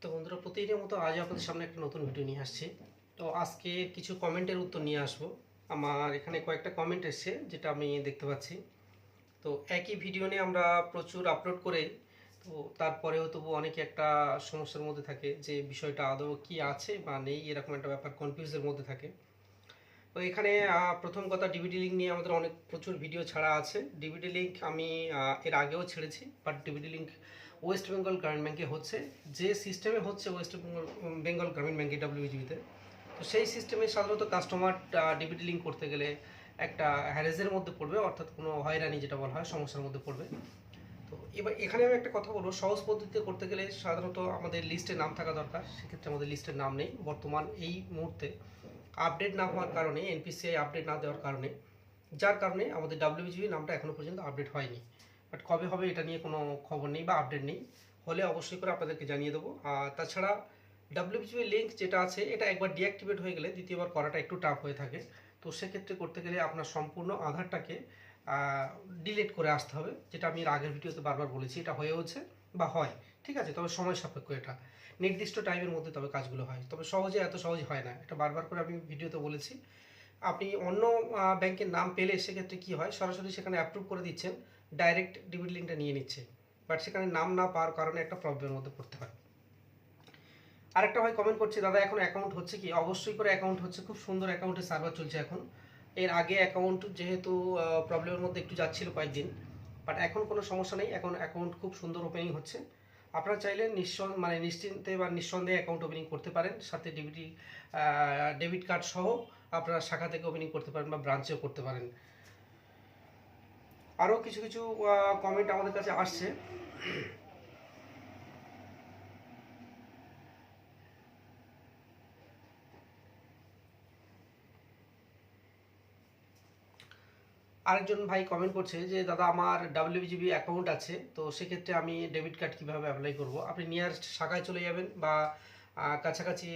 তো বন্ধুরা, প্রতিদিনের মতো আজ আপনাদের সামনে একটা নতুন ভিডিও নিয়ে আসছি। তো আজকে কিছু কমেন্টের উত্তর নিয়ে আসবো। আমার এখানে কয়েকটা কমেন্ট এসেছে, যেটা আমি দেখতে পাচ্ছি। তো একই ভিডিও নিয়ে আমরা প্রচুর আপলোড করে, তো তারপরেও তবু অনেকে একটা সমস্যার মধ্যে থাকে যে বিষয়টা আদৌ কি আছে বা নেই, এরকম একটা ব্যাপার কনফিউজের মধ্যে থাকে। তো এখানে প্রথম কথা, ডিবিটি লিঙ্ক নিয়ে আমাদের অনেক প্রচুর ভিডিও ছাড়া আছে। ডিবিটি লিঙ্ক আমি এর আগেও ছেড়েছি, but DBT link West Bengal গ্রামীণ ব্যাংকে হচ্ছে, যে সিস্টেমে হচ্ছে ওয়েস্ট বেঙ্গল গ্রামীণ ব্যাংকে ডাব্লিউবিজিবিতে। তো সেই সিস্টেমে সাধারণত কাস্টমার ডিবিটি লিঙ্ক করতে গেলে একটা হ্যারেজের মধ্যে পড়বে, অর্থাৎ কোনো হয়রানি যেটা বলা হয়, সমস্যার মধ্যে পড়বে। তো এবার এখানে আমি একটা কথা বলবো, সহজ পদ্ধতিতে করতে গেলে সাধারণত আমাদের লিস্টে নাম থাকা দরকার। সেক্ষেত্রে আমাদের লিস্টের নাম নেই বর্তমান এই মুহূর্তে, আপডেট না হওয়ার কারণে, এনপিসিআই আপডেট না দেওয়ার কারণে, যার কারণে আমাদের ডাব্লিউবিজিবি নামটা এখনও পর্যন্ত আপডেট হয়নি। বাট কবে হবে এটা নিয়ে কোনো খবর নেই বা আপডেট নেই, হলে অবশ্যই করে আপনাদেরকে জানিয়ে দেবো। আর তাছাড়া ডাব্লিউবিজিবি লিঙ্ক যেটা আছে, এটা একবার ডিঅ্যাক্টিভেট হয়ে গেলে দ্বিতীয়বার করাটা একটু টাফ হয়ে থাকে। তো সেক্ষেত্রে করতে গেলে আপনার সম্পূর্ণ আধারটাকে ডিলিট করে আসতে হবে, যেটা আমি এর আগের ভিডিওতে বারবার বলেছি। এটা হয়েওছে বা হয়, ঠিক আছে, তবে সময় সাপেক্ষ, এটা নির্দিষ্ট টাইমের মধ্যে তবে কাজগুলো হয়, তবে সহজে এত সহজ হয় না, এটা বারবার করে আমি ভিডিওতে বলেছি। আপনি অন্য ব্যাংকের নাম পেলে সেক্ষেত্রে কি হয়, সরাসরি সেখানে অ্যাপ্রুভ করে দিচ্ছেন, ডাইরেক্ট ডিবিট লিঙ্কটা নিয়ে নিচ্ছে, বাট সেখানে নাম না পাওয়ার কারণে একটা প্রবলেমের মধ্যে পড়তে হয়। আরেকটা ভাই কমেন্ট করছে, দাদা এখন অ্যাকাউন্ট হচ্ছে কি? অবশ্যই করে অ্যাকাউন্ট হচ্ছে, খুব সুন্দর অ্যাকাউন্টের সার্ভার চলছে এখন। এর আগে অ্যাকাউন্ট যেহেতু প্রবলেমের মধ্যে একটু যাচ্ছিল কয়েকদিন, বাট এখন কোনো সমস্যা নেই, এখন অ্যাকাউন্ট খুব সুন্দর ওপেনিং হচ্ছে। আপনারা চাইলে নিশ্চিন্তে বা নিঃসন্দেহে অ্যাকাউন্ট ওপেনিং করতে পারেন, সাথে ডেবিট কার্ড সহ আপনারা শাখা থেকে ওপেনিং করতে পারেন বা ব্রাঞ্চেও করতে পারেন। আরও কিছু কিছু কমেন্ট আমাদের কাছে আসছে। আরেকজন ভাই কমেন্ট করছে যে, দাদা আমার ডাব্লিউবিজিবি অ্যাকাউন্ট আছে, তো সেক্ষেত্রে আমি ডেবিট কার্ড কীভাবে অ্যাপ্লাই করব? আপনি নিয়ারেস্ট শাখায় চলে যাবেন বা কাছাকাছি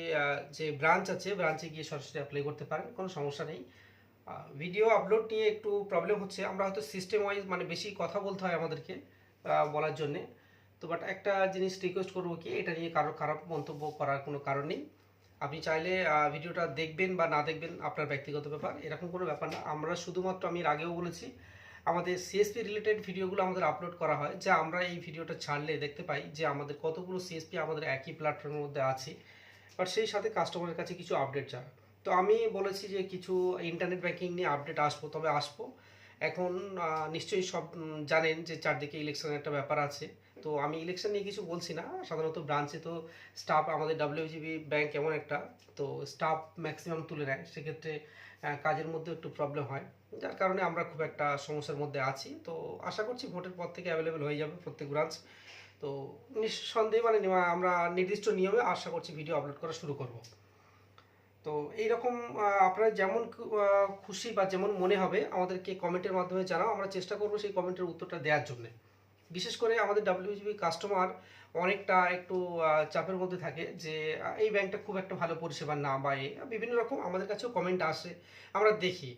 যে ব্রাঞ্চ আছে, ব্রাঞ্চে গিয়ে সরাসরি অ্যাপ্লাই করতে পারেন, কোনো সমস্যা নেই। ভিডিও আপলোড নিয়ে একটু প্রবলেম হচ্ছে, আমরা হয়তো সিস্টেম ওয়াইজ বেশি কথা বলতে হয় আমাদেরকে বলার জন্যে। তো বাট একটা জিনিস রিকোয়েস্ট করবো কি, এটা নিয়ে কারোর খারাপ মন্তব্য করার কোনো কারণ নেই। আপনি চাইলে ভিডিওটা দেখবেন বা না দেখবেন আপনার ব্যক্তিগত ব্যাপার, এরকম কোনো ব্যাপার না। আমরা শুধুমাত্র, আমি এর আগেও বলেছি, আমাদের সিএসপি রিলেটেড ভিডিওগুলো আমাদের আপলোড করা হয়, যা আমরা এই ভিডিওটা ছাড়লে দেখতে পাই যে আমাদের কতগুলো সিএসপি আমাদের একই প্ল্যাটফর্মের মধ্যে আছে, বাট সেই সাথে কাস্টমারের কাছে কিছু আপডেট চায়। তো আমি বলেছি যে কিছু ইন্টারনেট ব্যাংকিং নিয়ে আপডেট আসবো, তবে আসবো। এখন নিশ্চয়ই সব জানেন যে চারদিকে ইলেকশনের একটা ব্যাপার আছে। তো আমি ইলেকশন নিয়ে কিছু বলছি না, সাধারণত ব্রাঞ্চে তো স্টাফ, আমাদের ডাব্লিউজিবি ব্যাংক এমন একটা, তো স্টাফ ম্যাক্সিমাম তুলে নেয়, সেক্ষেত্রে কাজের মধ্যে একটু প্রবলেম হয়, যার কারণে আমরা খুব একটা সমস্যার মধ্যে আছি। তো আশা করছি ভোটের পর থেকে অ্যাভেলেবেল হয়ে যাবে প্রত্যেক ব্রাঞ্চ। তো নিঃসন্দেহে আমরা নির্দিষ্ট নিয়মে আশা করছি ভিডিও আপলোড করা শুরু করব। তো এইরকম আপনারা যেমন খুশি বা যেমন মনে হবে আমাদেরকে কমেন্টের মাধ্যমে জানাও, আমরা চেষ্টা করব সেই কমেন্টের উত্তরটা দেওয়ার জন্য। বিশেষ করে আমাদের ডাব্লিউজিবি কাস্টমার অনেকটা একটু চাপের মধ্যে থাকে যে এই ব্যাংকটা খুব একটা ভালো পরিষেবা না, বা বিভিন্ন রকম আমাদের কাছেও কমেন্ট আসে, আমরা দেখি।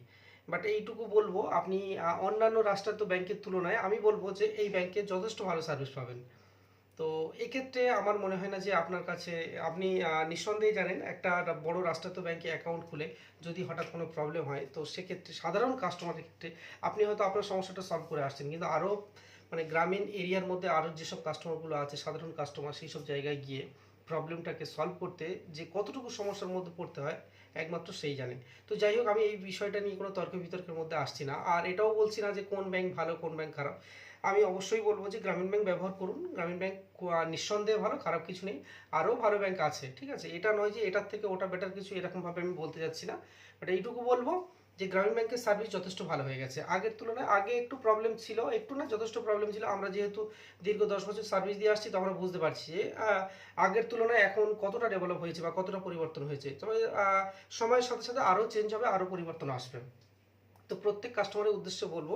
বাট এইটুকু বলবো, আপনি অন্যান্য রাষ্ট্রায়ত্ত ব্যাংকের তুলনায় আমি বলবো যে এই ব্যাংকে যথেষ্ট ভালো সার্ভিস পাবেন। তো এক্ষেত্রে আমার মনে হয় না যে আপনার কাছে, আপনি নিঃসন্দেহে জানেন একটা বড় রাষ্ট্রায়ত্ত ব্যাংকে অ্যাকাউন্ট খুলে যদি হঠাৎ কোনো প্রবলেম হয়, তো সেক্ষেত্রে সাধারণ কাস্টমারের ক্ষেত্রে আপনি হয়তো আপনার সমস্যাটা সলভ করে আসছেন, কিন্তু আরও গ্রামীণ এরিয়ার মধ্যে আরও যেসব কাস্টমারগুলো আছে, সাধারণ কাস্টমার, সেই সব জায়গায় গিয়ে প্রবলেমটাকে সলভ করতে যে কতটুকু সমস্যার মধ্যে পড়তে হয় একমাত্র সেই জানেন। তো যাই হোক, আমি এই বিষয়টা নিয়ে কোনো তর্ক বিতর্কের মধ্যে আসছি না, আর এটাও বলছি না যে কোন ব্যাংক ভালো কোন ব্যাংক খারাপ। আমি অবশ্যই বলবো যে গ্রামীণ ব্যাংক ব্যবহার করুন, গ্রামীণ ব্যাংক নিঃসন্দেহে ভালো, খারাপ কিছু নেই, আরও ভালো ব্যাংক আছে, ঠিক আছে। এটা নয় যে এটার থেকে ওটা বেটার, কিছু এরকমভাবে আমি বলতে যাচ্ছি না, বাট এইটুকু বলবো যে গ্রামীণ ব্যাংকের সার্ভিস যথেষ্ট ভালো হয়ে গেছে আগের তুলনায়। আগে একটু প্রবলেম ছিল, একটু না যথেষ্ট প্রবলেম ছিল, আমরা যেহেতু দীর্ঘ 10 বছর সার্ভিস দিয়ে আসছি, তো আমরা বুঝতে পারছি যে আগের তুলনায় এখন কতটা ডেভেলপ হয়েছে বা কতটা পরিবর্তন হয়েছে। তবে সময়ের সাথে সাথে আরও চেঞ্জ হবে, আরও পরিবর্তন আসবে। তো প্রত্যেক কাস্টমারের উদ্দেশ্যে বলবো,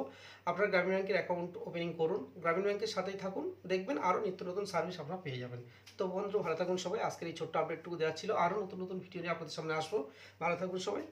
আপনার গ্রামীণ ব্যাংকের অ্যাকাউন্ট ওপেনিং করুন, গ্রামীণ ব্যাংকের সাথেই থাকুন, দেখবেন আরও নিত্য নতুন সার্ভিস আপনারা পেয়ে যাবেন। তো বন্ধু, ভালো থাকুন সবাই। আজকের এই ছোট্ট আপডেটটুকু দেওয়া ছিল, আরও নতুন নতুন ভিডিও নিয়ে আপনাদের সামনে আসবো। ভালো থাকুন সবাই।